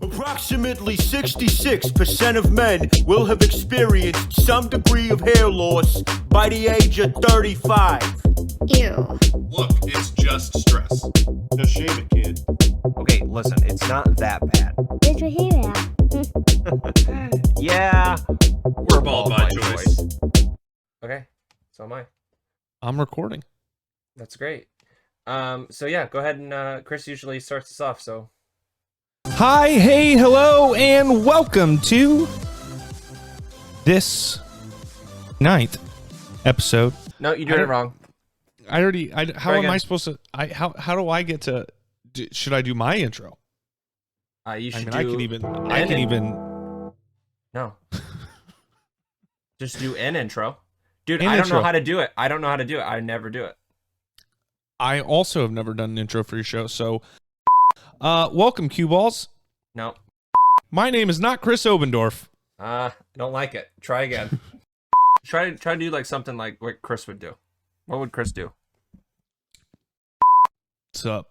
Approximately 66% of men will have experienced some degree of hair loss by the age of 35. Ew. Look, it's just stress. Just shave it, kid. Okay, listen, it's not that bad. Where's your hair at? Yeah, We're bald by choice. Okay, so am I. I'm recording. That's great. So yeah, go ahead and Chris usually starts us off, so. Hi, hey, hello, and welcome to this 9th episode. No, you did it wrong. How am again. I supposed to, how do I get to, should I do my intro? You should I can even. No. Just do an intro. Dude, An I don't intro. know how to do it. I never do it. I also have never done an intro for your show, so welcome, Cue Balls. No. My name is not Chris Obendorf. I don't like it. Try again. try to do like something like what Chris would do. What would Chris do? What's up?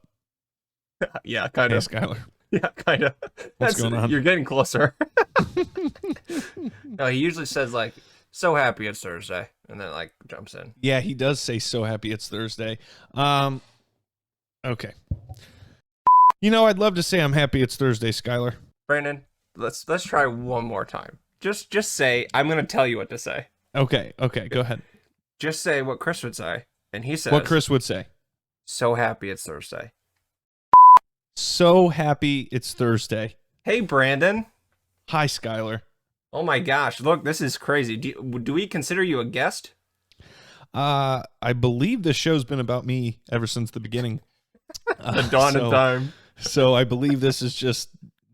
Yeah, kind Hey, of. Skyler. Yeah, kind of. What's going on? You're getting closer. No, he usually says like, "So happy it's Thursday," and then like jumps in. Yeah, he does say so happy it's Thursday. Okay. You know, I'd love to say I'm happy it's Thursday, Skyler. Brandon, let's try one more time. Just say, I'm gonna tell you what to say. Okay, go ahead. Just say what Chris would say, and he says, What Chris would say. "So happy it's Thursday." So happy it's Thursday. Hey, Brandon. Hi, Skyler. Oh my gosh, look, this is crazy. Do we consider you a guest? I believe this show's been about me ever since the beginning. The dawn of time. So I believe this has just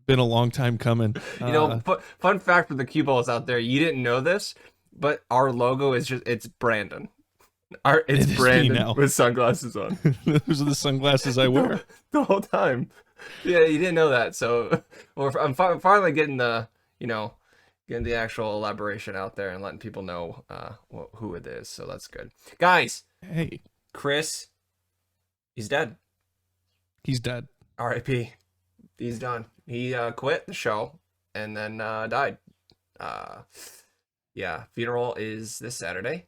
been a long time coming. You know, fun fact for the cue balls out there, you didn't know this, but our logo is it's Brandon. It's It is me Brandon now. with sunglasses on. Those are the sunglasses I wear. The whole time. Yeah, you didn't know that. So I'm finally getting the actual elaboration out there and letting people know who it is. So that's good. Guys, Hey, Chris, he's dead. he's dead. R.I.P. He's done. He quit the show and then died. Yeah, funeral is this Saturday.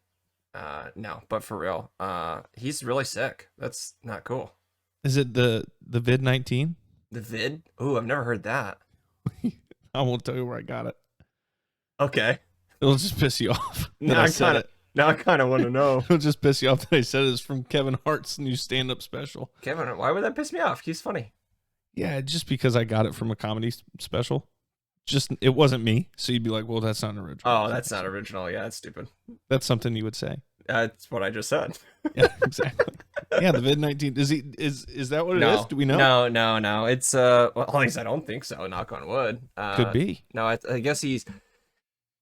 No, but for real, he's really sick. That's not cool. Is it the vid-19? The vid? Ooh, I've never heard that. I won't tell you where I got it. Okay. It'll just piss you off. that Now I I said kind of it. now I kind of want to know. It'll just piss you off that I said it's from Kevin Hart's new stand-up special. Kevin, why would that piss me off? He's funny. Yeah, just because I got it from a comedy special. Just it wasn't me, so you'd be like, "Well, that's not original." Oh, that's not original. Yeah, that's stupid. That's something you would say. That's what I just said. Yeah, exactly. Yeah, the vid-19. Is that what it is? Do we know? No. It's well, at least I don't think so. Knock on wood. Could be. No, I guess he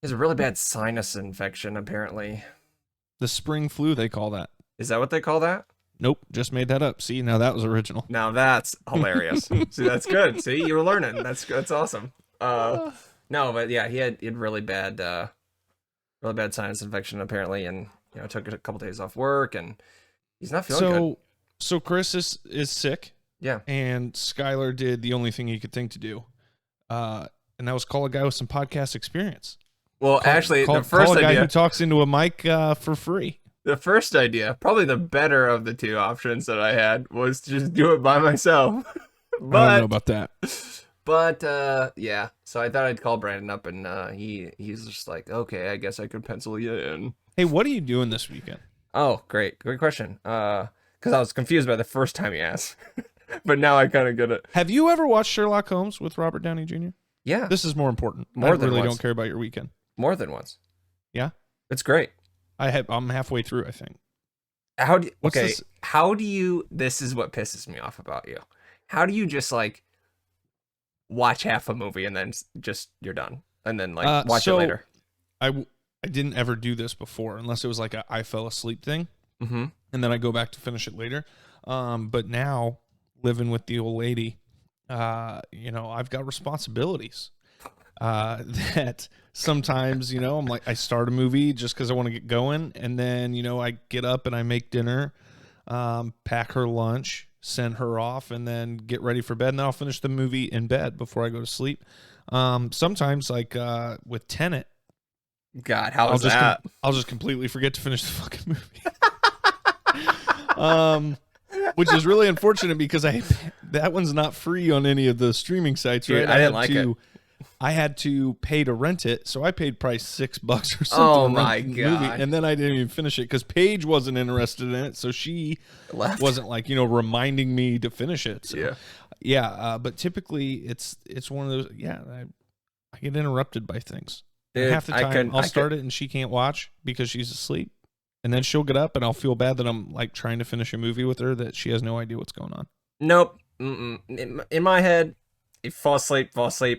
has a really bad sinus infection. Apparently, The spring flu, they call that. is that what they call that? Nope, just made that up. See, now that was original. Now that's hilarious. See, that's good. See, you're learning. That's awesome. No, but yeah, he had really bad sinus infection apparently, and took a couple days off work, and he's not feeling good. So Chris is sick. Yeah. And Skyler did the only thing he could think to do, and that was call a guy with some podcast experience. Well, actually, Call the first a guy idea, who talks into a mic for free. the first idea, probably the better of the two options that I had, was to just do it by myself. I don't know about that. But yeah, so I thought I'd call Brandon up, and he's just like, okay, I guess I could pencil you in. Hey, what are you doing this weekend? Oh, great question. Because I was confused by the first time you asked, but now I kind of get it. Have you ever watched Sherlock Holmes with Robert Downey Jr.? Yeah, This is more important. More I than really once. don't care about your weekend. more than once. Yeah, It's great. I'm halfway through, I think. How do you, What's okay? this? How do you? This is what pisses me off about you. How do you just like watch half a movie and then just you're done, and then like watch it later? I didn't ever do this before, unless it was like I fell asleep thing, Mm-hmm. and then I go back to finish it later. But now living with the old lady, I've got responsibilities. That sometimes, I'm like, I start a movie just because I want to get going. And then, I get up and I make dinner, pack her lunch, send her off, and then get ready for bed. And then I'll finish the movie in bed before I go to sleep. Sometimes, like with Tenet, God, how was that? I'll just completely forget to finish the fucking movie. Which is really unfortunate because that one's not free on any of the streaming sites, Dude, right? I didn't like it. I had to pay to rent it, so I paid probably $6 or something. Oh to my rent the God. movie, and then I didn't even finish it because Paige wasn't interested in it, so she Left. wasn't like reminding me to finish it. So, Yeah. but typically it's one of those. Yeah, I get interrupted by things. Dude, Half the time I'll start it and she can't watch because she's asleep, and then she'll get up and I'll feel bad that I'm like trying to finish a movie with her that she has no idea what's going on. Nope. In my head, if fall asleep,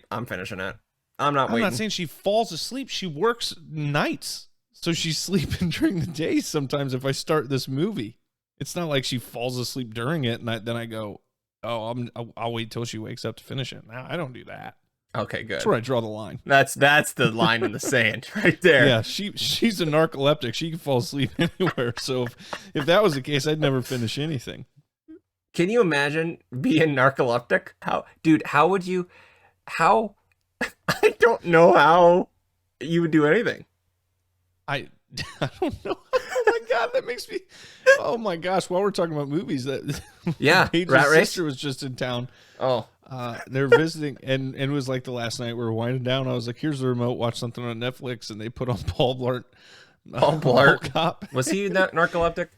I'm finishing it. I'm not waiting. I'm not saying she falls asleep. She works nights, so she's sleeping during the day sometimes if I start this movie. It's not like she falls asleep during it and then I go, oh, I'll wait till she wakes up to finish it. Now I don't do that. Okay, good. That's where I draw the line. That's the line in the sand right there. Yeah, she's a narcoleptic. She can fall asleep anywhere. So if that was the case, I'd never finish anything. Can you imagine being narcoleptic? How would you? How? I don't know how you would do anything. I don't know. Oh my God, that makes me. Oh my gosh! While we're talking about movies, that Paige's Rat Race sister was just in town. Oh, they're visiting, and it was like the last night we were winding down. I was like, "Here's the remote. Watch something on Netflix," and they put on Paul Blart. Paul Blart. Cop. Was he narcoleptic?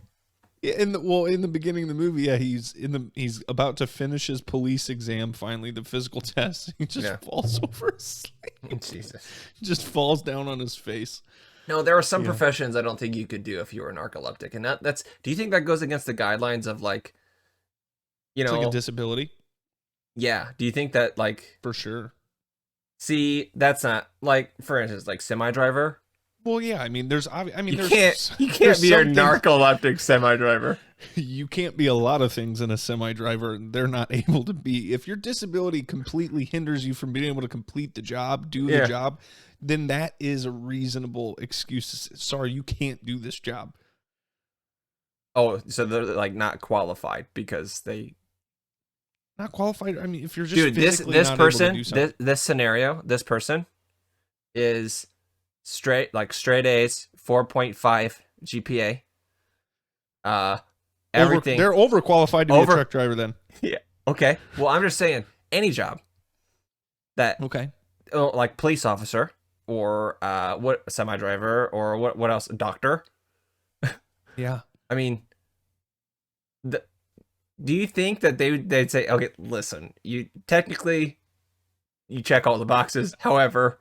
Yeah, in the beginning of the movie, yeah, he's he's about to finish his police exam. Finally, the physical test. He just falls over asleep. Jesus. Just falls down on his face. No, there are some professions I don't think you could do if you were narcoleptic, and that's. Do you think that goes against the guidelines of like, It's like a disability? Yeah. Do you think that like For sure. See, that's not like, for instance, like semi-driver. Well, yeah. I mean, you can't be a narcoleptic semi-driver. You can't be a lot of things in a semi-driver. They're not able to be. If your disability completely hinders you from being able to complete the job, do the job, then that is a reasonable excuse to say, sorry, you can't do this job. Oh, so they're like not qualified because they not qualified. I mean, if you're just this person, this scenario, this person is straight A's, 4.5 GPA. Everything they're overqualified to be a truck driver. Then yeah, okay. Well, I'm just saying any job that like police officer or what semi driver or what else, doctor. Yeah, I mean, do you think that they'd say, okay, listen, you technically you check all the boxes, however.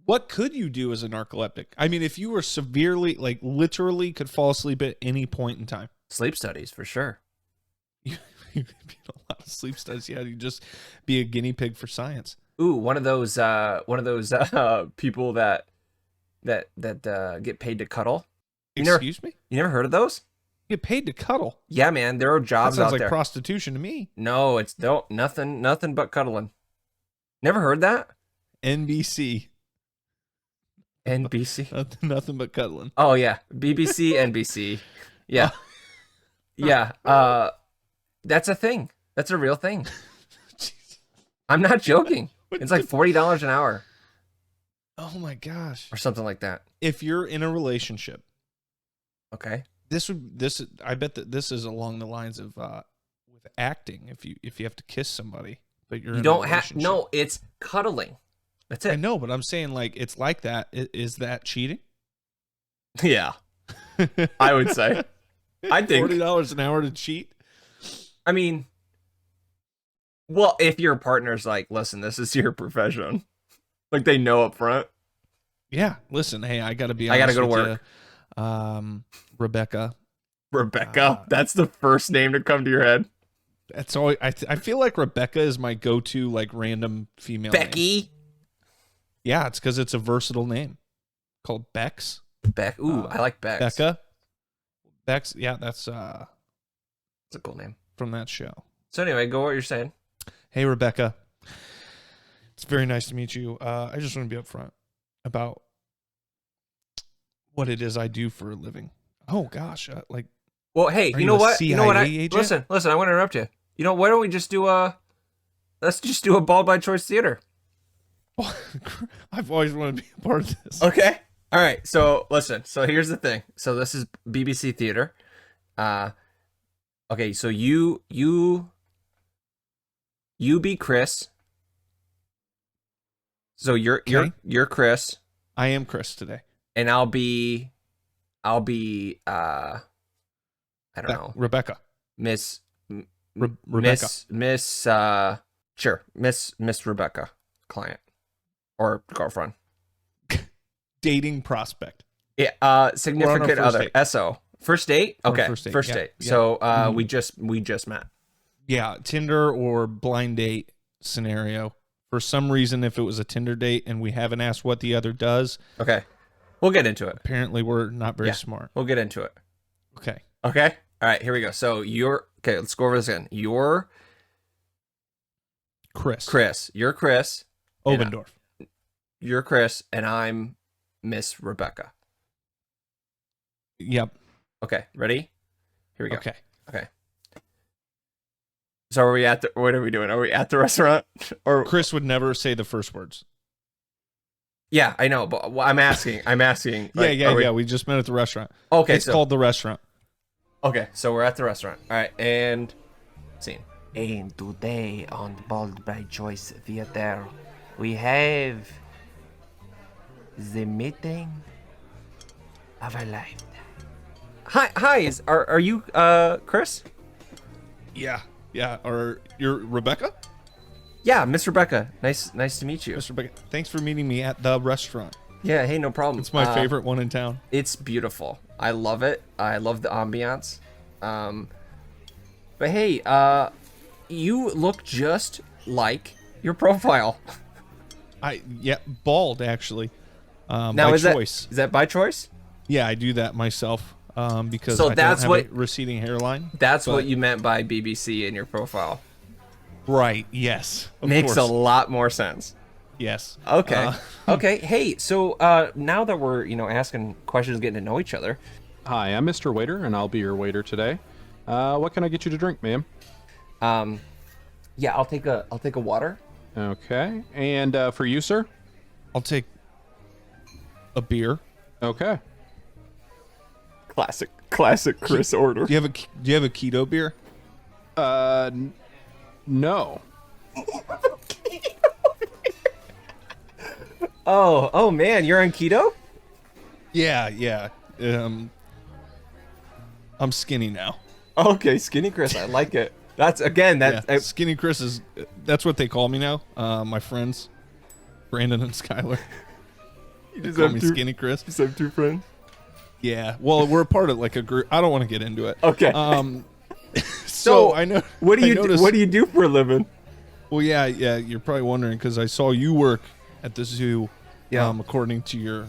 What could you do as a narcoleptic? I mean, if you were severely, like literally could fall asleep at any point in time. Sleep studies, for sure. You could be in a lot of sleep studies. Yeah, you just be a guinea pig for science. Ooh, one of those people that get paid to cuddle. Excuse me? You never heard of those? Get paid to cuddle? Yeah, man, there are jobs that sounds out like there. Prostitution to me. No, it's nothing but cuddling. Never heard that? NBC. Nothing but cuddling. Oh yeah, BBC, NBC. Yeah, yeah. That's a thing. That's a real thing. I'm not joking. It's like $40 an hour. Oh my gosh, or something like that. If you're in a relationship, okay. I bet that this is along the lines of with acting. If you have to kiss somebody, but you don't have. No, it's cuddling. That's it. I know, but I'm saying like it's like that. Is that cheating? Yeah, I would say. I think $40 an hour to cheat. I mean, well, if your partner's like, listen, this is your profession, like they know up front. Yeah, listen, hey, I gotta go to work. Rebecca. That's the first name to come to your head. That's all. I feel like Rebecca is my go-to like random female. Becky. Name. Yeah, it's because it's a versatile name called Bex. Ooh, I like Bex. Becca. Bex. Yeah, that's a cool name from that show. So anyway, go what you're saying. Hey, Rebecca. It's very nice to meet you. I just want to be upfront about what it is I do for a living. Oh gosh, like Well, hey, Are you know you a what? You know what? CIA agent? Listen. I want to interrupt you. You know, why don't we just do let's just do a Bald by Choice theater. I've always wanted to be a part of this. Okay. All right. So listen. So here's the thing. So this is BBC Theater. Okay. So you be Chris. So you're Chris, I am Chris today. and I'll be I don't know, Rebecca. Miss Rebecca. Miss sure, Miss Rebecca, client or girlfriend. Dating prospect. Yeah, significant first other. date. SO. First date? Or Okay. first date, First yeah, date. yeah. So we just met. Yeah, Tinder or blind date scenario. For some reason, if it was a Tinder date and we haven't asked what the other does, Okay. We'll get into it. apparently we're not very Yeah. smart. We'll get into it. Okay. Okay? All right, here we go. So let's go over this again. You're Chris. Chris. You're Chris. and Obendorf. You're Chris, and I'm Miss Rebecca. Yep. Okay, ready? Here we go. Okay. Okay. So what are we doing? Are we at the restaurant? Or Chris would never say the first words. yeah, I know, but I'm asking. Like, Yeah. We just met at the restaurant. Okay, It's so called the restaurant. okay, so we're at the restaurant. All right, and scene. And today on Bald by Choice Theater, we have the meeting of our life. Hi. Are you Chris? Yeah. Or you're Rebecca? Yeah, Miss Rebecca. Nice to meet you. Mr. Rebecca. Thanks for meeting me at the restaurant. Yeah, hey, no problem. It's my favorite one in town. It's beautiful. I love it. I love the ambiance. But hey, you look just like your profile. Bald actually. Now by is choice. that by choice? Yeah, I do that myself. Because So I that's don't have what- a receding hairline. That's But- what you meant by BBC in your profile. Right. Yes. Of Makes a course. lot more sense. Yes. Okay. Okay. Hey, so now that we're asking questions, getting to know each other. Hi, I'm Mr. Waiter, and I'll be your waiter today. What can I get you to drink, ma'am? Yeah, I'll take a water. Okay. And for you, sir? I'll take a beer. Okay. Classic Chris order. Do you have a keto beer? No. Oh man, you're on keto? Yeah. I'm skinny now. Okay, skinny Chris. I like it. That's Skinny Chris is that's what they call me now. My friends, Brandon and Skyler. you They call me Skinny Chris. Just have two friends. Yeah. Well, we're a part of like a group. I don't want to get into it. Okay. So I know. What do I you noticed- what do you do for a living? Well, yeah. You're probably wondering because I saw you work at the zoo. Yeah. According to your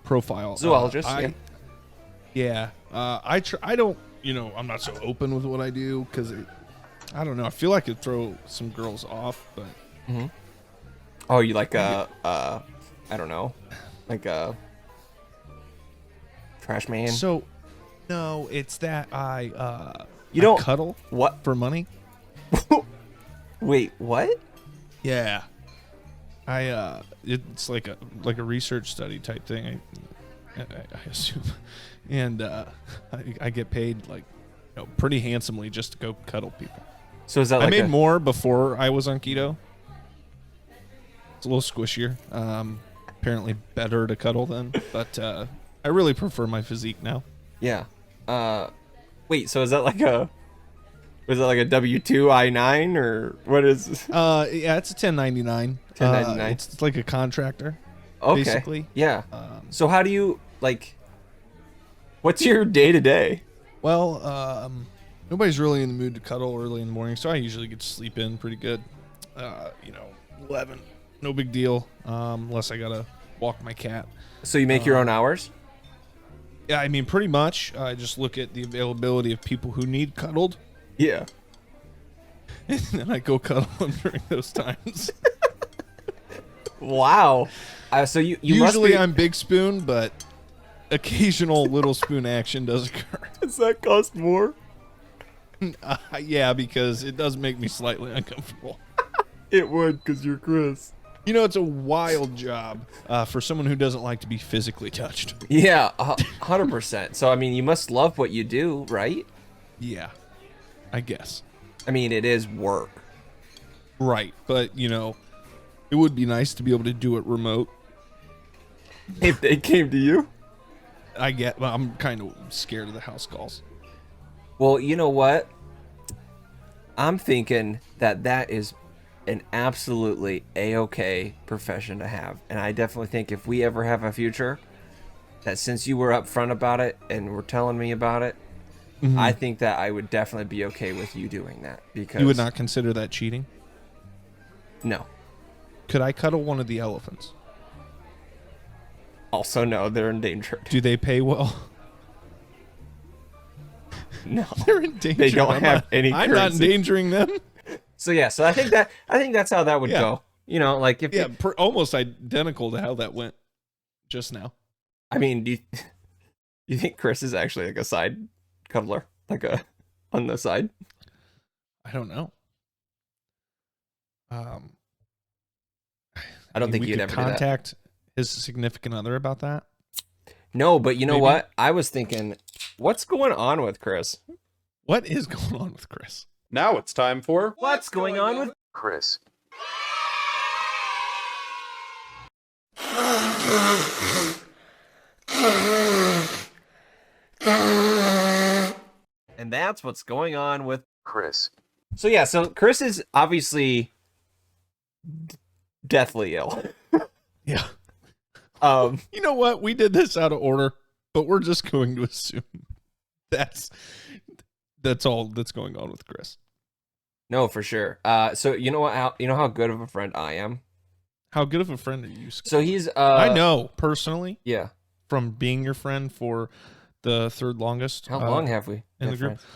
profile. Zoologist. Yeah. I don't. I'm not so open with what I do because I don't know. I feel like it throw some girls off, but Oh, you like I don't know, like a trash man. so no, it's that I You don't- cuddle What? for money. Wait, what? Yeah. It's like a research study type thing. I assume, and I get paid like pretty handsomely just to go cuddle people. So is that like I made more before I was on keto. It's a little squishier. Apparently better to cuddle then, but I really prefer my physique now. Yeah. Wait. So is that like a? Was it like a W-2 I-9 or what is? Yeah, it's a 1099. 1099. It's like a contractor. Okay. Basically. Yeah. So how do you like? What's your day to day? Well, nobody's really in the mood to cuddle early in the morning, so I usually get to sleep in pretty good. 11, no big deal, unless I gotta walk my cat. So you make your own hours? Yeah, I mean, pretty much. I just look at the availability of people who need cuddled, Yeah. and then I go cuddle them during those times. Wow. So you Usually must be, I'm big spoon, but occasional little spoon action does occur. Does that cost more? Yeah, because it does make me slightly uncomfortable. It would, because you're Chris. You know, it's a wild job for someone who doesn't like to be physically touched. Yeah, 100%. So, I mean, you must love what you do, right? Yeah, I guess. I mean, it is work. Right, but, you know, it would be nice to be able to do it remote. If they came to you? I'm kind of scared of the house calls. Well, you know what? I'm thinking that is an absolutely a-okay profession to have. And I definitely think if we ever have a future, that since you were upfront about it and were telling me about it, I think that I would definitely be okay with you doing that. Because You would not consider that cheating? No. Could I cuddle one of the elephants? Also, no, they're endangered. Do they pay well? No. They're endangered. They don't have any I'm not currency. endangering them. So yeah, so I think that's how that would Yeah. go. You know, like if Yeah, almost identical to how that went just now. I mean, do you think Chris is actually like a side cuddler, like on the side? I don't know. I don't think we you'd could ever do that. contact his significant other about that. No, but you know Maybe. what? I was thinking, what's going on with Chris? What is going on with Chris? Now it's time for What's going on with Chris. And that's what's going on with Chris. So yeah, so Chris is obviously deathly ill. Yeah. You know what? We did this out of order, but we're just going to assume that's all that's going on with Chris. No, for sure. So you know what? You know how good of a friend I am. How good of a friend are you, Scott? So he's. I know personally. Yeah. From being your friend for the third longest. How long have we in been the group? friends?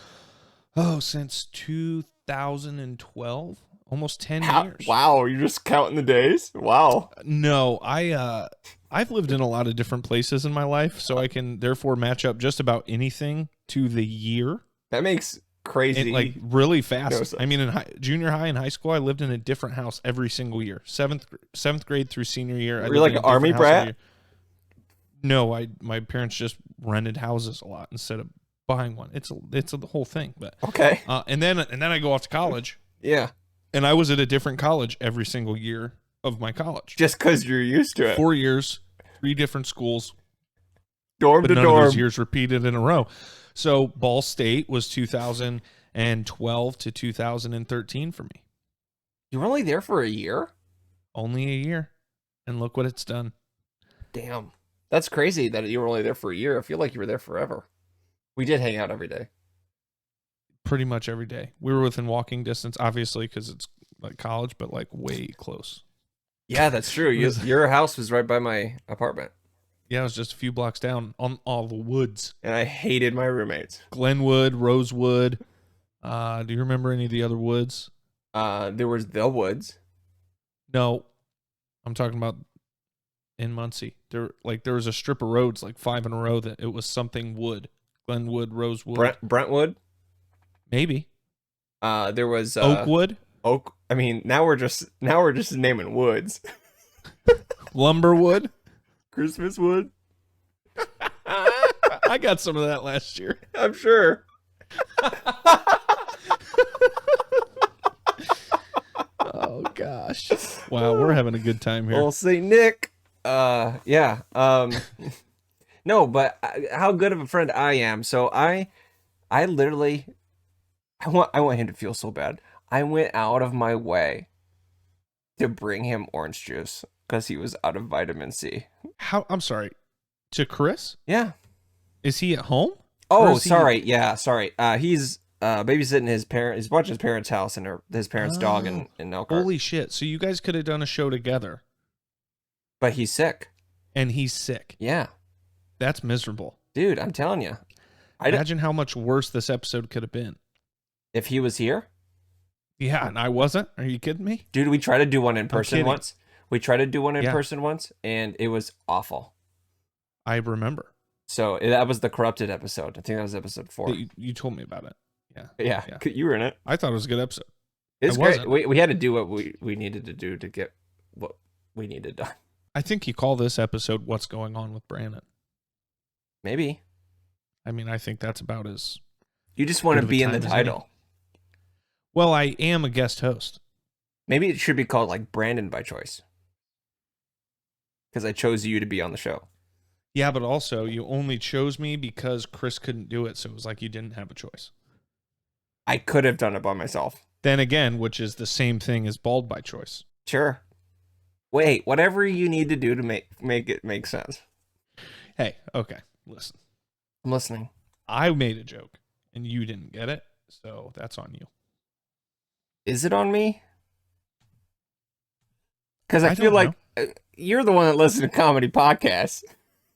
Oh, since 2012, almost 10 years. Wow, you're just counting the days. Wow. No, I've lived in a lot of different places in my life, so I can therefore match up just about anything to the year. That makes crazy. And, like really fast. No sense. I mean, in junior high and high school, I lived in a different house every single year. Seventh grade through senior year. Were you like an army brat? No, my parents just rented houses a lot instead of buying one. It's a whole thing. But okay. And then I go off to college. Yeah. And I was at a different college every single year of my college. Just because you're used to it. 4 years, 3 different schools. Dorm but to none dorm. of those years repeated in a row. So Ball State was 2012 to 2013 for me. You were only there for a year? Only a year. And look what it's done. Damn. That's crazy that you were only there for a year. I feel like you were there forever. We did hang out every day. Pretty much every day. We were within walking distance, obviously, because it's like college, but like way close. Yeah, that's true. Your house was right by my apartment. Yeah, it was just a few blocks down on all the woods. And I hated my roommates. Glenwood, Rosewood. Do you remember any of the other woods? There was the woods. No, I'm talking about in Muncie. There was a strip of roads, like 5 in a row, that it was something wood. Glenwood, Rosewood. Brentwood? Maybe. There was Oakwood. I mean, now we're just naming woods. Lumberwood. Christmas wood. I got some of that last year. I'm sure. Oh gosh. Wow, we're having a good time here. Well, St. Nick. Yeah. No, but how good of a friend I am. So I literally, I want him to feel so bad. I went out of my way to bring him orange juice because he was out of vitamin C. I'm sorry. To Chris? Yeah. Is he at home? Oh, sorry. Yeah, sorry. He's babysitting he's watching his parents' house and his parents' dog in Elkhart. Holy shit. So you guys could have done a show together. But he's sick. And he's sick. Yeah. That's miserable. Dude, I'm telling you. Imagine how much worse this episode could have been. If he was here? Yeah, and I wasn't. Are you kidding me? Dude, we tried to do one in person once. And it was awful. I remember. So that was the corrupted episode. I think that was episode 4. You told me about it. Yeah. Yeah, you were in it. I thought it was a good episode. It's I great. wasn't. We had to do what we needed to do to get what we needed done. I think you call this episode "What's Going On with Brandon." Maybe. I mean, I think that's about as You just want Good to of a be in the time as title. well. I am a guest host. Maybe it should be called like Brandon by choice. Because I chose you to be on the show. Yeah, but also you only chose me because Chris couldn't do it, so it was like you didn't have a choice. I could have done it by myself. Then again, which is the same thing as bald by choice. Sure. Wait, whatever you need to do to make it make sense. Hey, okay, listen. I'm listening. I made a joke and you didn't get it, so that's on you. Is it on me? Because I I feel don't like you're the one that listens to comedy podcasts.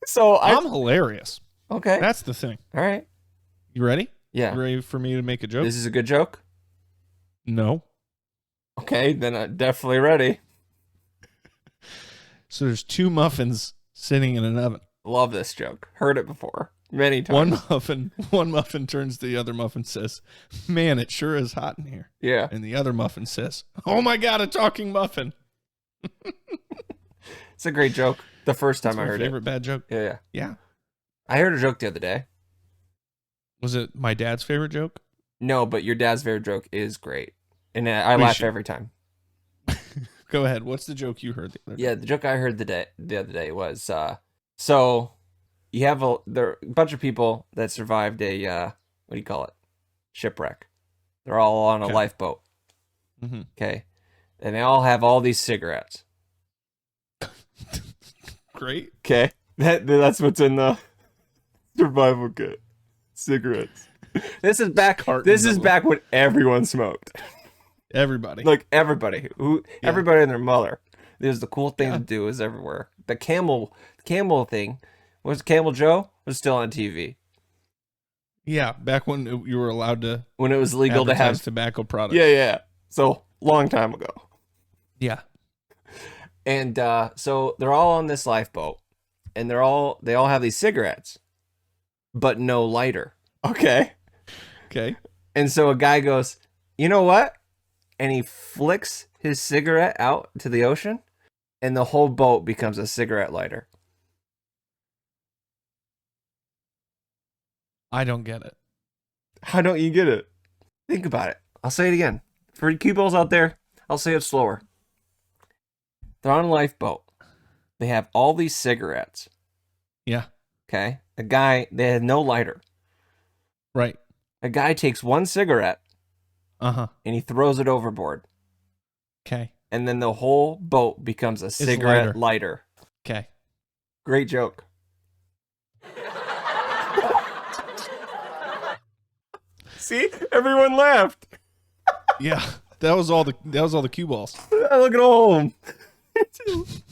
So I'm hilarious. okay. That's the thing. All right. You ready? Yeah. You ready for me to make a joke? This is a good joke. No. Okay, then I'm definitely ready. So there's 2 muffins sitting in an oven. Love this joke. Heard it before many times. One muffin turns to the other muffin, says, "Man, it sure is hot in here." Yeah. And the other muffin says, "Oh my God, a talking muffin." It's a great joke. The first time That's I my heard favorite it. bad joke. Yeah. Yeah. I heard a joke the other day. Was it my dad's favorite joke? No, but your dad's favorite joke is great. And I We laugh should- every time. Go ahead. What's the joke you heard the other day? Yeah, the joke I heard the other day was so you have a bunch of people that survived a what do you call it? Shipwreck. They're all on a Okay. lifeboat. Mm-hmm. Okay. And they all have all these cigarettes. Great. Okay. That's what's in the survival kit. Cigarettes. This is back when everyone smoked. Everybody. Like everybody. Yeah. Everybody and their mother. There's the cool thing Yeah. to do is everywhere. The camel thing was Camel Joe was still on TV. Yeah, back when you were allowed to When it was legal to advertise have tobacco products. Yeah. So long time ago. Yeah. And so they're all on this lifeboat and they all have these cigarettes, but no lighter. Okay. Okay. And so a guy goes, "You know what?" And he flicks his cigarette out to the ocean, and the whole boat becomes a cigarette lighter. I don't get it. How don't you get it? Think about it. I'll say it again. For you cue balls out there, I'll say it slower. They're on a lifeboat. They have all these cigarettes. Yeah. Okay. They had no lighter. Right. A guy takes one cigarette Uh-huh. and he throws it overboard. Okay. And then the whole boat becomes a cigarette lighter. Okay. Great joke. See? Everyone laughed. Yeah. That was all the cue balls. Look at home.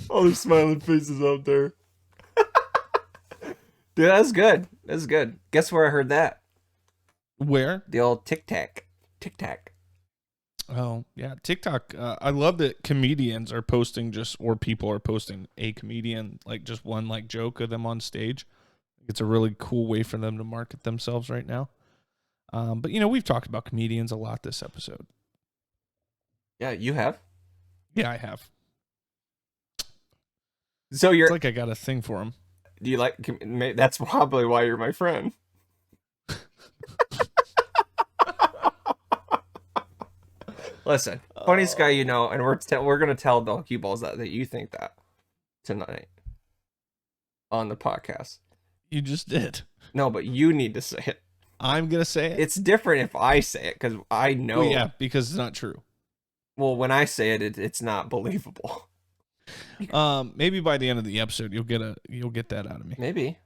All the smiling faces out there. Dude, that's good. That's good. Guess where I heard that? Where? The old tic tac. Tic tac. Oh, yeah. TikTok. I love that comedians are posting or people are posting a comedian, like just one like joke of them on stage. It's a really cool way for them to market themselves right now. But we've talked about comedians a lot this episode. Yeah, you have. Yeah, I have. So It's like I got a thing for them. do you like, that's probably why you're my friend. Listen, funniest guy you know, and we're gonna tell the cue balls that you think that tonight on the podcast. You just did. No, but you need to say it. I'm gonna say it. It's different if I say it because I know. Well, yeah, because it's not true. Well, when I say it, it's not believable. Maybe by the end of the episode, you'll get that out of me. Maybe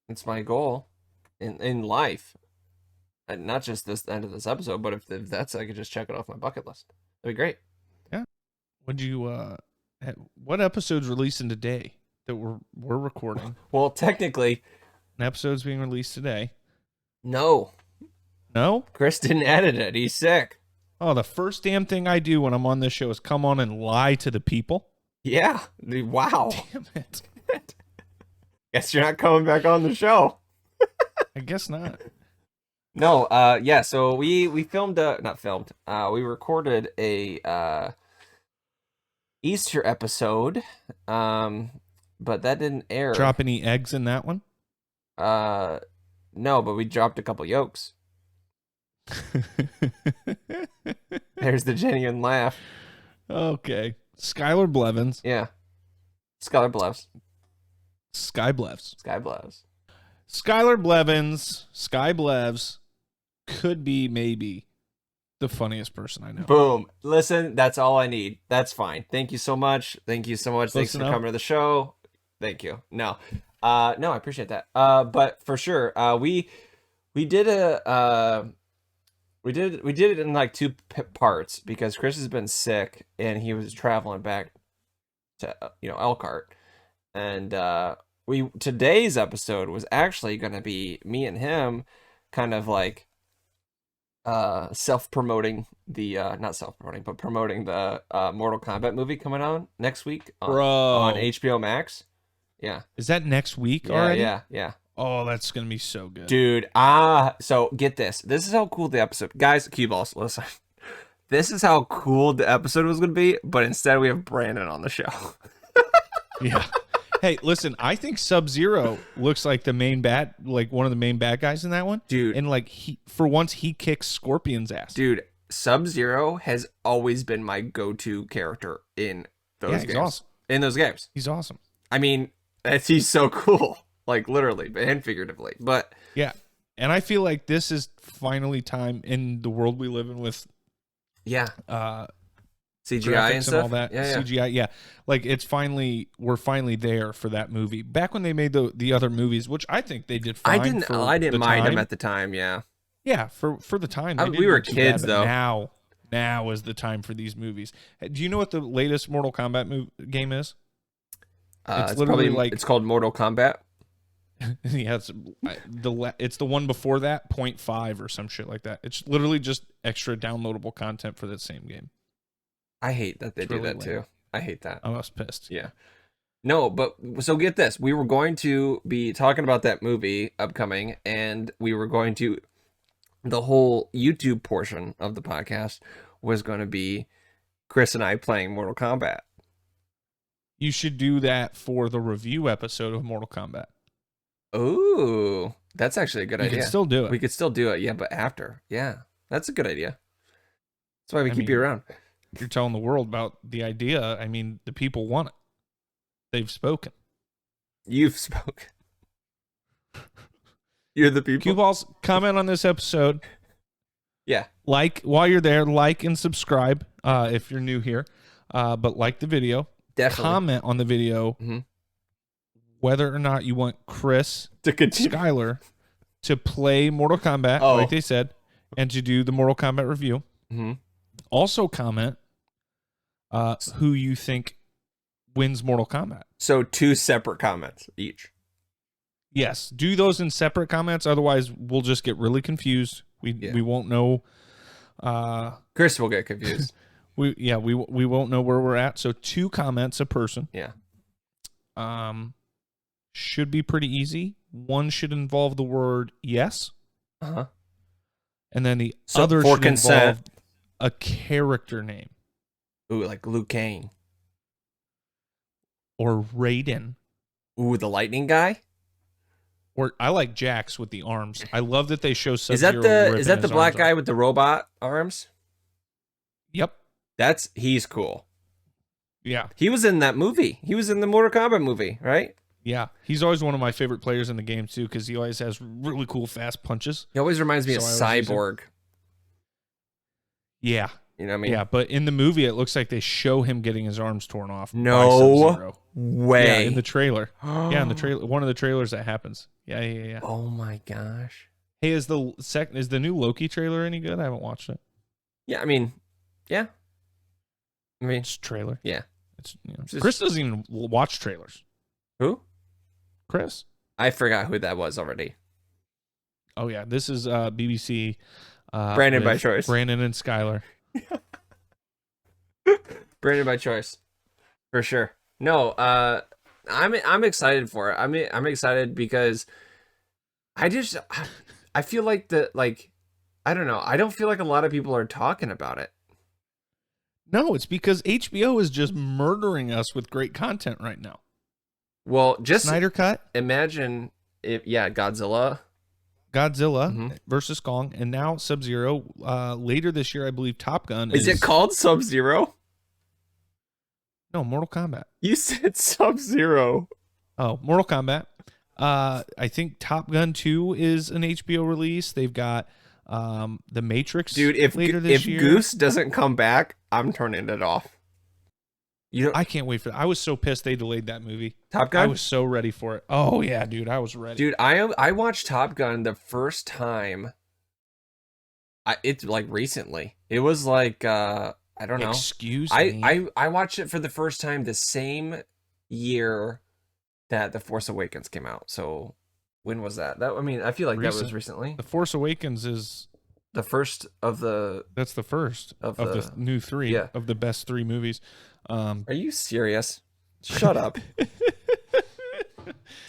it's my goal in life, and not just this end of this episode, but if that's, I could just check it off my bucket list. That'd be great. Would you? What episodes releasing today that we're recording? Well, technically, An episode's being released today. no. No? Chris didn't edit it. He's sick. Oh, the first damn thing I do when I'm on this show is come on and lie to the people. Yeah. Wow. Damn it. Guess you're not coming back on the show. I guess not. No, yeah, so we filmed not filmed. We recorded a Easter episode. But that didn't air. Drop any eggs in that one? No, but we dropped a couple yolks. There's the genuine laugh. Okay. Skyler Blevins. Yeah. Skylar Blevs. Sky Blevs. Sky Blevs. Skyler Blevins, Sky Blevs, could be maybe the funniest person I know. Boom. Listen, that's all I need. That's fine. Thank you so much. Thank you so much. Thanks Listen for up. coming to the show. Thank you. No, I appreciate that. But for sure, we did we did it in like two parts because Chris has been sick and he was traveling back to Elkhart, and today's episode was actually going to be me and him, kind of like self-promoting the not self-promoting but promoting the Mortal Kombat movie coming on next week on HBO Max. Yeah. Is that next week already? Yeah. Oh, that's going to be so good. Dude, so get this. This is how cool the episode... Guys, cue balls, listen. This is how cool the episode was going to be, but instead we have Brandon on the show. Yeah. Hey, listen, I think Sub-Zero looks like the main bad, like one of the main bad guys in that one. Dude. And like for once he kicks Scorpion's ass. Dude, Sub-Zero has always been my go-to character in those games. He's awesome. In those games. He's awesome. I mean, he's so cool. Like literally and figuratively. But yeah. And I feel like this is finally time in the world we live in with CGI graphics and stuff. and all that. Yeah. CGI, yeah. Like we're finally there for that movie. Back when they made the other movies, which I think they did fine. I didn't mind them at the time, yeah. Yeah, for the time. We were kids though. Now is the time for these movies. Do you know what the latest Mortal Kombat game is? It's literally like it's called Mortal Kombat. Yeah, it's the one before that, 0.5 or some shit like that. It's literally just extra downloadable content for that same game. I hate that they do really that too. I hate that. I was pissed. Yeah. No, but so get this. We were going to be talking about that movie upcoming, and we were going to, the whole YouTube portion of the podcast was going to be Chris and I playing Mortal Kombat. You should do that for the review episode of Mortal Kombat. Ooh, that's actually a good idea. We can still do it. We could still do it, yeah, but after. Yeah, that's a good idea. That's why we keep you around. You're telling the world about the idea. I mean, the people want it. They've spoken. You've spoken. You're the people. Cue balls, comment on this episode. Yeah. While you're there, like and subscribe if you're new here. But like the video. Definitely. Comment on the video whether or not you want Chris to continue. Skyler to play Mortal Kombat, like they said, and to do the Mortal Kombat review. Also comment who you think wins Mortal Kombat. So 2 separate comments each. Yes, do those in separate comments. Otherwise, we'll just get really confused. We won't know. Chris will get confused. we won't know where we're at. So 2 comments a person. Yeah. Should be pretty easy. One should involve the word yes. And then the other should consent. involve a character name. Ooh, like Liu Kang. Or Raiden. Ooh, the lightning guy? Or I like Jax with the arms. I love that they show Sub-Zero. Is that the black guy with the robot arms? Yep. He's cool. Yeah. He was in that movie. He was in the Mortal Kombat movie, right? Yeah. He's always one of my favorite players in the game too, because he always has really cool fast punches. He always reminds me of Cyborg. Yeah. You know what I mean? Yeah, but in the movie, it looks like they show him getting his arms torn off. No way. Yeah, in the trailer. Yeah, in the trailer. One of the trailers that happens. Yeah. Oh my gosh. Hey, is the new Loki trailer any good? I haven't watched it. Yeah, I mean, yeah. It's a trailer. Yeah. Chris doesn't even watch trailers. Who? Chris. I forgot who that was already. Oh yeah, this is BBC. Brandon by choice. Brandon and Skyler. Brandon by choice, for sure. No, I'm excited for it. I'm excited because I feel like I don't know. I don't feel like a lot of people are talking about it. No, it's because HBO is just murdering us with great content right now. Well, just Snyder Cut, imagine if Godzilla. Godzilla versus Kong, and now Sub-Zero. Later this year, I believe Top Gun Is it called Sub-Zero? No, Mortal Kombat. You said Sub-Zero. Oh, Mortal Kombat. I think Top Gun 2 is an HBO release. They've got The Matrix. Dude, if year. Goose doesn't come back, I'm turning it off. I can't wait for that. I was so pissed they delayed that movie. Top Gun? I was so ready for it. Oh yeah, dude, I was ready. Dude, I watched Top Gun the first time. It's like recently. It was like I don't know. Excuse me. I watched it for the first time the same year that The Force Awakens came out. So when was that? I feel like that was recently. The Force Awakens is the first of the. That's the first of the new 3 of the best 3 movies. Are you serious? Shut up.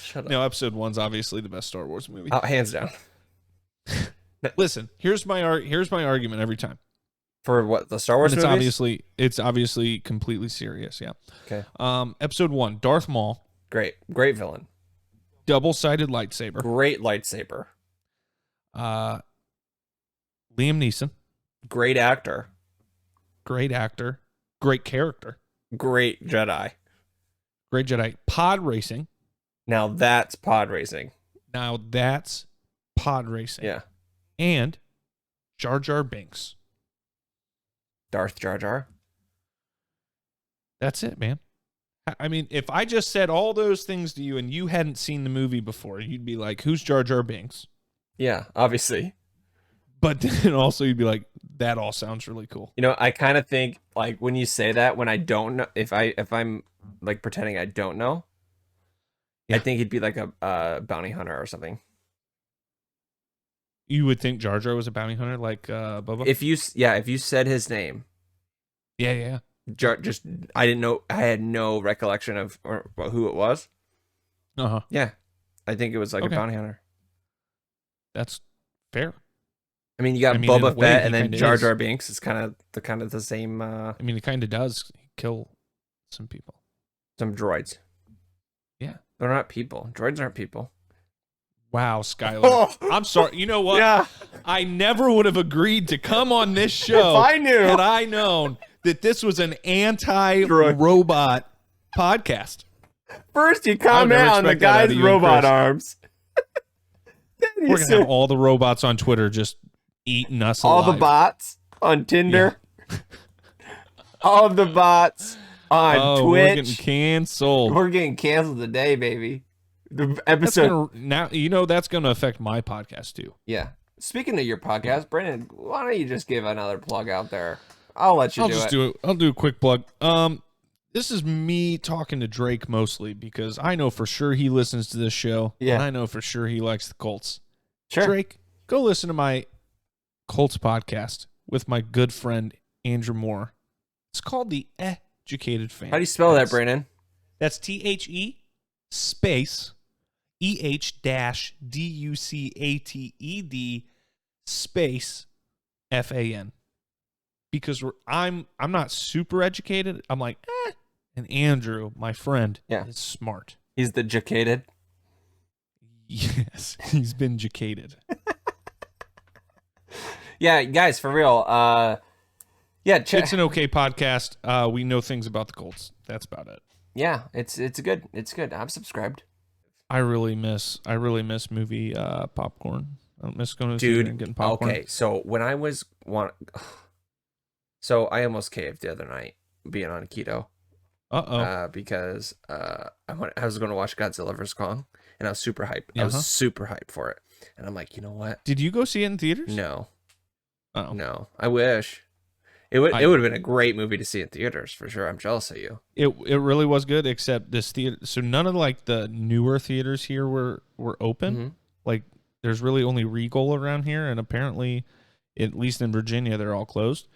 Shut up. No, episode 1's obviously the best Star Wars movie. Hands down. Listen, here's my argument every time. For what, the Star Wars movies? It's obviously completely serious, yeah. Okay. Episode 1, Darth Maul. Great villain. Double-sided lightsaber. Great lightsaber. Liam Neeson. Great actor. Great actor. Great character. Great Jedi. Great Jedi. Pod racing. Now that's pod racing. Yeah. And Jar Jar Binks. Darth Jar Jar. That's it, man. I mean, if I just said all those things to you and you hadn't seen the movie before, you'd be like, who's Jar Jar Binks? Yeah, obviously. But then also you'd be like, that all sounds really cool. You know, I kind of think like when you say that, when I don't know, if I'm like pretending I don't know, I think he'd be like a bounty hunter or something. You would think Jar Jar was a bounty hunter like Bubba? If you said his name. Yeah. I didn't know, I had no recollection of who it was. Uh-huh. Yeah. I think it was like a bounty hunter. That's fair. I mean, you got Boba Fett and then Jar Jar Binks. It's kind of the same. I mean, it kind of does kill some people. Some droids. Yeah. They're not people. Droids aren't people. Wow, Skyler. I'm sorry. You know what? Yeah. I never would have agreed to come on this show if I knew. had I known that this was an anti-robot podcast. First, you comment on the guy's robot arms. We're going to have all the robots on Twitter just eating us alive. All the bots on Tinder. Yeah. All the bots on Twitch. We're getting canceled. We're getting canceled today, baby. The episode that's going to affect my podcast too. Yeah. Speaking of your podcast, Brandon, why don't you just give another plug out there? I'll let you do it. I'll do a quick plug. This is me talking to Drake mostly because I know for sure he listens to this show. Yeah. And I know for sure he likes the Colts. Sure. Drake, go listen to my Colts podcast with my good friend Andrew Moore. It's called The Educated Fan. How do you spell that, Brandon? That's THE space EH-DUCATED space FAN. Because I'm not super educated. I'm like, and Andrew, my friend, is smart. He's the educated. Yes, he's been educated. Yeah, guys, for real. It's an okay podcast. We know things about the Colts. That's about it. Yeah, it's good. It's good. I'm subscribed. I really miss movie popcorn. I don't miss going to the theater and getting popcorn. Okay, so when I was so I almost caved the other night being on keto. Because I was going to watch Godzilla vs. Kong, and I was super hyped. I was super hyped for it, and I'm like, you know what? Did you go see it in theaters? No. Oh no, I wish. It would have been a great movie to see in theaters for sure. I'm jealous of you. It really was good, except this theater. So none of like the newer theaters here were open. Mm-hmm. Like there's really only Regal around here, and apparently, at least in Virginia, they're all closed.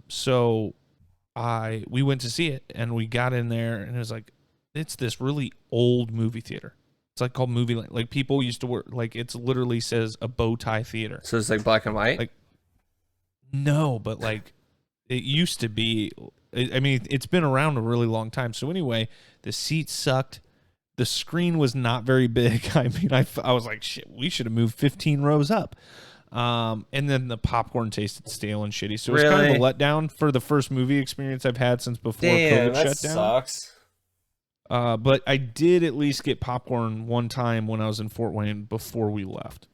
So we went to see it, and we got in there, and it was like it's this really old movie theater. It's like called Movie Land. Like people used to work. Like it's literally says a bow tie theater. So it's like black and white. Like no, but like it used to be. I mean, it's been around a really long time. So anyway, the seats sucked. The screen was not very big. I mean, I was like, shit, we should have moved 15 rows up. And then the popcorn tasted stale and shitty. So it was kind of a letdown for the first movie experience I've had since before COVID shut down. Sucks. But I did at least get popcorn one time when I was in Fort Wayne before we left.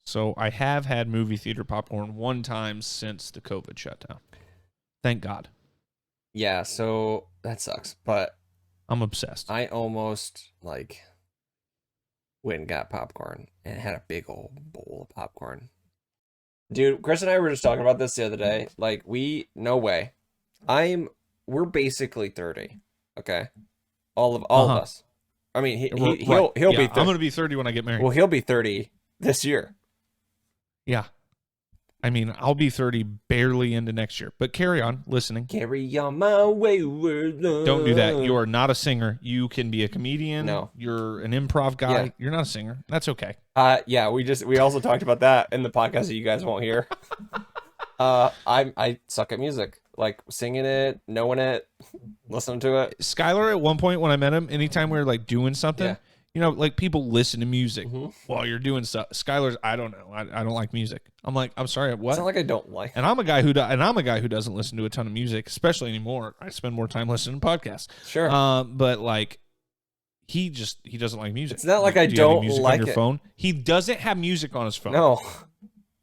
So I have had movie theater popcorn one time since the COVID shutdown. Thank God. Yeah, so that sucks. But I'm obsessed. I almost like went and got popcorn and had a big old bowl of popcorn. Dude, Chris and I were just talking about this the other day. Like, no way. We're basically 30. Okay. All of us. I mean, he'll be 30. I'm going to be 30 when I get married. Well, he'll be 30 this year. Yeah. I mean, I'll be 30 barely into next year. But carry on listening. Carry on my wayward love. Don't do that. You are not a singer. You can be a comedian. No. You're an improv guy. Yeah. You're not a singer. That's okay. Yeah, we also talked about that in the podcast that you guys won't hear. I suck at music. Like singing it, knowing it, listening to it. Skyler, at one point when I met him, anytime we were like doing something, Yeah. you know, like people listen to music while you're doing stuff. Skyler's, I don't know. I don't like music. I'm like, I'm sorry, what? It's not like I don't like. And I'm a guy who doesn't listen to a ton of music, especially anymore. I spend more time listening to podcasts. Sure. But like he doesn't like music. It's not like I do you have any don't music like on your it. phone. He doesn't have music on his phone. No,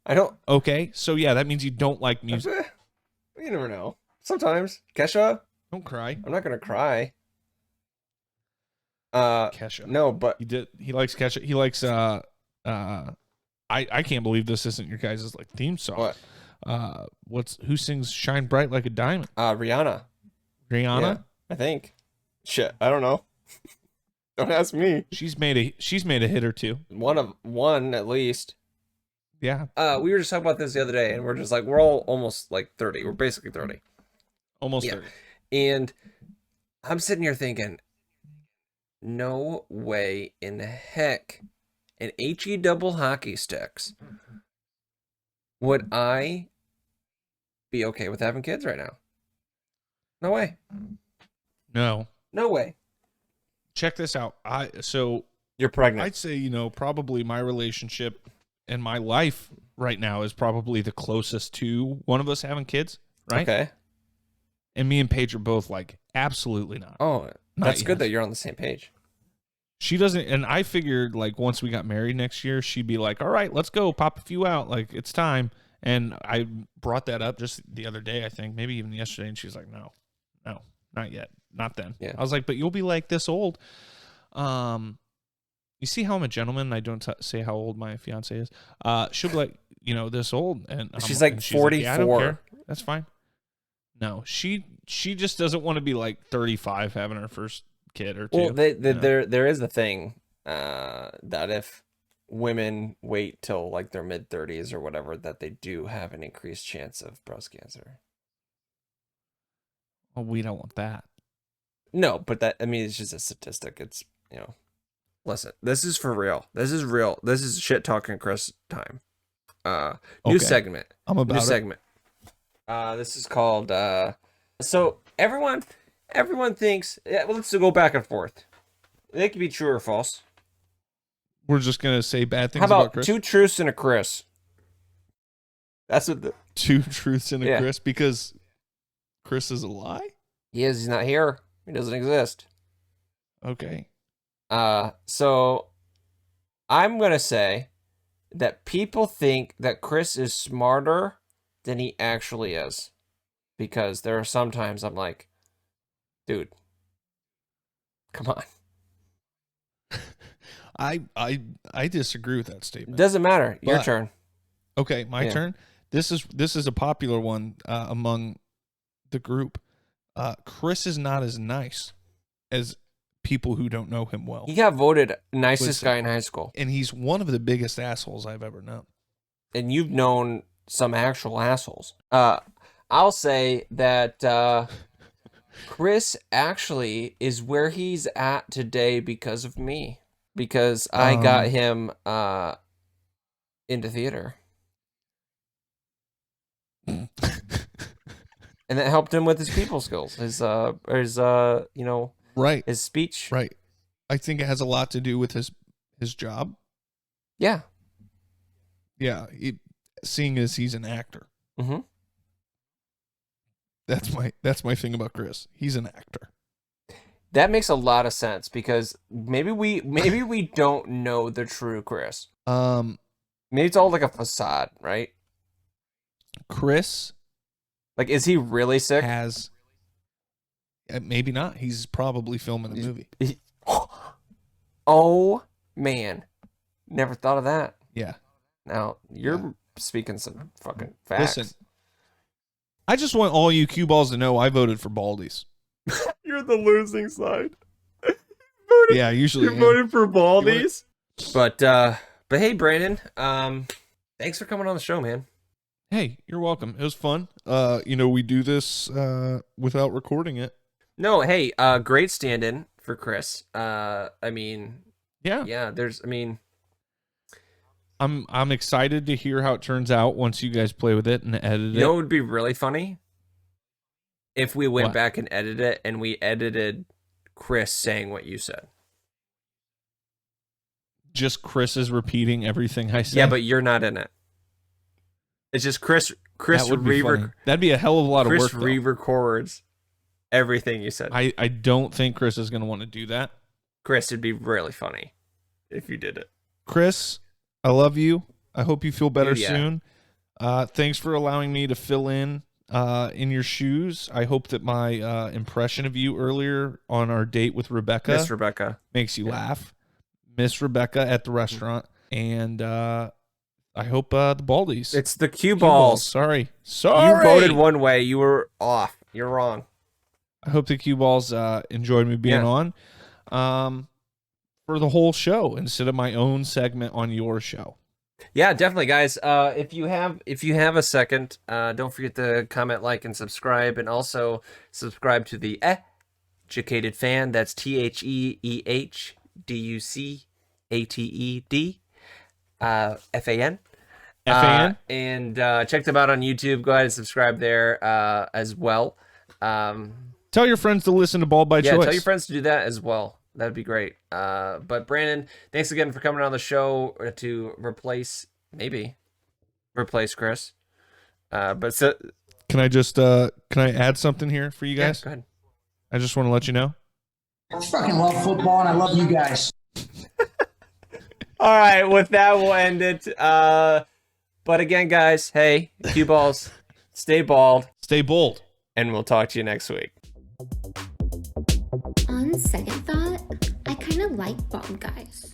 I don't. Okay, so yeah, that means you don't like music. You never know. Sometimes Kesha. Don't cry, I'm not gonna cry. Kesha. No, but He likes Kesha. He likes I can't believe this isn't your guys' like theme song. what? Who sings "Shine Bright Like a Diamond"? Rihanna. Rihanna. Yeah, I think. Shit, I don't know. Don't ask me. She's made a hit or two. One at least. Yeah, We were just talking about this the other day, and we're just like, we're all almost like 30. We're basically 30. almost Yeah. 30. And I'm sitting here thinking, no way in the heck an HE double hockey sticks would I be okay with having kids right now. No way. No, No way. check this out. You're pregnant. I'd say, probably my relationship and my life right now is probably the closest to one of us having kids, right? Okay. And me and Paige are both like, absolutely not. Oh, Not that's yet. good that you're on the same page. She doesn't, and I figured like once we got married next year, she'd be like, all right, let's go pop a few out. Like it's time. And I brought that up just the other day, I think, maybe even yesterday. And she's like, no, not yet. Not then. Yeah. I was like, but you'll be like this old. You see how I'm a gentleman? I don't say how old my fiance is. She'll be like, this old. And She's like 44. yeah, I don't care. That's fine. No, she just doesn't want to be like 35 having her first kid or two. Well, there is a thing that if women wait till like their mid 30s or whatever, that they do have an increased chance of breast cancer. Well, we don't want that. No, but it's just a statistic. It's, listen, this is for real. This is real. This is shit talking Chris time. New Okay. segment. I'm about New it. segment. This is called, so everyone thinks, let's go back and forth. They could be true or false. We're just gonna say bad things How about Chris. two truths and a Chris? That's what Two truths and a Yeah. Chris, because Chris is a lie. he's not here. He doesn't exist. Okay. So I'm gonna say that people think that Chris is smarter than he actually is, because there are sometimes I'm like, dude, come on. I disagree with that statement. Doesn't matter. Your But- turn. Okay, my Yeah. turn. This is a popular one among the group. Chris is not as nice as people who don't know him well, He got voted nicest Listen. guy in high school, and he's one of the biggest assholes I've ever known. and you've known some actual assholes. I'll say that Chris actually is where he's at today because of me. Because I got him into theater. And that helped him with his people skills. His Right. his speech. Right. I think it has a lot to do with his job. Yeah. Yeah. Seeing as he's an actor. Mm-hmm. That's my thing about Chris. He's an actor. That makes a lot of sense because maybe we don't know the true Chris. Maybe it's all like a facade, right? Chris, like, is he really sick? has maybe not. He's probably filming a movie. Oh man, never thought of that. Yeah. Now you're speaking some fucking facts. Listen, I just want all you cue balls to know I voted for Baldies. You're the losing side. Yeah, usually you voted for Baldies. But hey, Brandon, thanks for coming on the show, man. Hey, you're welcome. It was fun. We do this without recording it. No, hey, great stand-in for Chris. Yeah. I'm excited to hear how it turns out once you guys play with it and edit it. You know what would be really funny? If we went What? back and edited it and we edited Chris saying what you said. Just Chris is repeating everything I said. Yeah, but you're not in it. It's just Chris that would be funny. That'd be a hell of a lot of work. Chris though. re-records everything you said. I don't think Chris is going to want to do that. Chris, it'd be really funny if you did it. Chris, I love you. I hope you feel better Dude, yeah. soon. Thanks for allowing me to fill in your shoes. I hope that my impression of you earlier on our date with Rebecca, Miss Rebecca, makes you laugh. Miss Rebecca at the restaurant. And I hope the Baldies. it's the cue balls. Sorry. You voted one way. You were off. You're wrong. I hope the cue balls enjoyed me being on for the whole show instead of my own segment on your show. Yeah, definitely, guys. If you have a second, don't forget to comment, like, and subscribe, and also subscribe to the Educated Fan. That's THEHDUCATED FAN. FAN. And check them out on YouTube. Go ahead and subscribe there as well. Tell your friends to listen to Ball by Choice. Tell your friends to do that as well. That'd be great. But Brandon, thanks again for coming on the show to replace Chris. Can I just can I add something here for you guys? Go ahead. I just want to let you know. I fucking love football and I love you guys. All right, with that we'll end it. But again, guys, hey, cue balls, stay bald, Stay bold. and we'll talk to you next week. On second thought, I kind of like bald guys.